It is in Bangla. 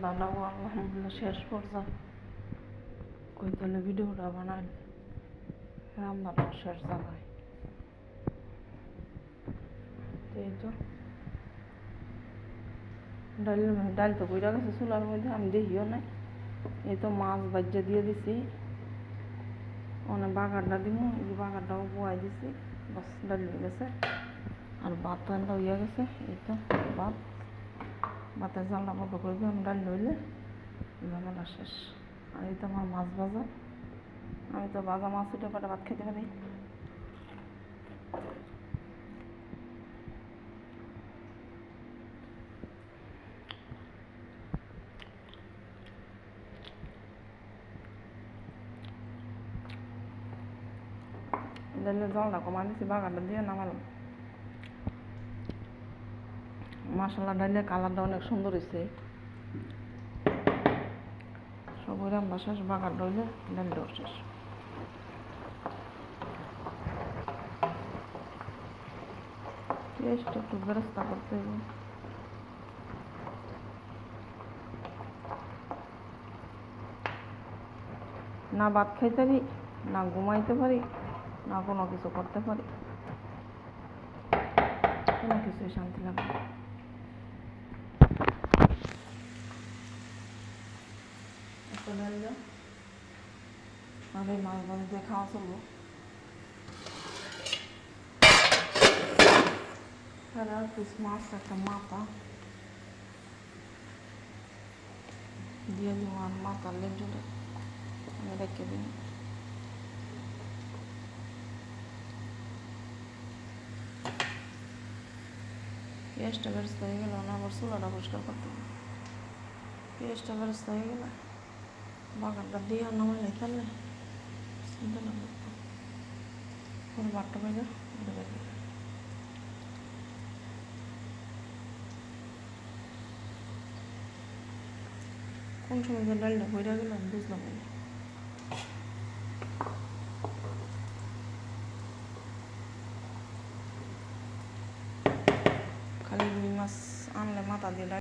রান্নাটাও আলহামদুলিল্লাহ শেষ পর্যায়ে কই তাহলে ভিডিওটা বানাই রান্নাটাও শেষ জায়গায়। এই তো ডাল তো বইরা গেছে চুলার মধ্যে, আমি দেখিও নাই। এই তো মাছ বাজ্যা দিয়ে দিছি, অনেক বাগারটা দিব, এই যে বাগারটাও বয়াই দিছি, বাস ডাল হয়ে গেছে। আর ভাত রান্না হইয়া গেছে, এই তো ভাতের জালটা বন্ধ করে দিলাম, ডাল হইলে ঝামেলা শেষ। আর এই তো আমার মাছ ভাজা, আমি তো ভাজা মাছ উঠে কটা ভাত খেতে পারি। ডালের জলটা কমা দিচ্ছি, বাগারটা দিয়ে নামালাম। মাসাল্লাহ ডালের কালারটা অনেক সুন্দর হয়েছে। সব ওই রান্না শেষ, বাগারটা হইলে ডালটাও শেষ। টেস্ট একটু ব্যবস্থা করতে হবে। না ভাত খাইতে পারি, না ঘুমাইতে পারি, না কোনো কিছু করতে পারি, কোনো কিছুই শান্তি লাগে না। একটা ডাল দাও, আর এই মাছ ভাজি দিয়ে খাওয়া চলবো। আর পিস মাছ একটা মাথা দিয়ে দিব, আর মাথার লেজটা আমি রেখে দিই। পেঁয়াজটা বেরেস্তা হয়ে গেল না, আবার চুলাটা পরিষ্কার করতে হবে। পেঁয়াজটা বেরেস্তা হয়ে গেলে বাগানটা দিয়ে নামাইলে ফেললে চিন্তা না করতো পরে বাটটা পাইলে কোন সময় যে ডালটা বইরা গেল আমি বুঝলাম না। খালি রুই মাছ আনলে মাথা দিয়ে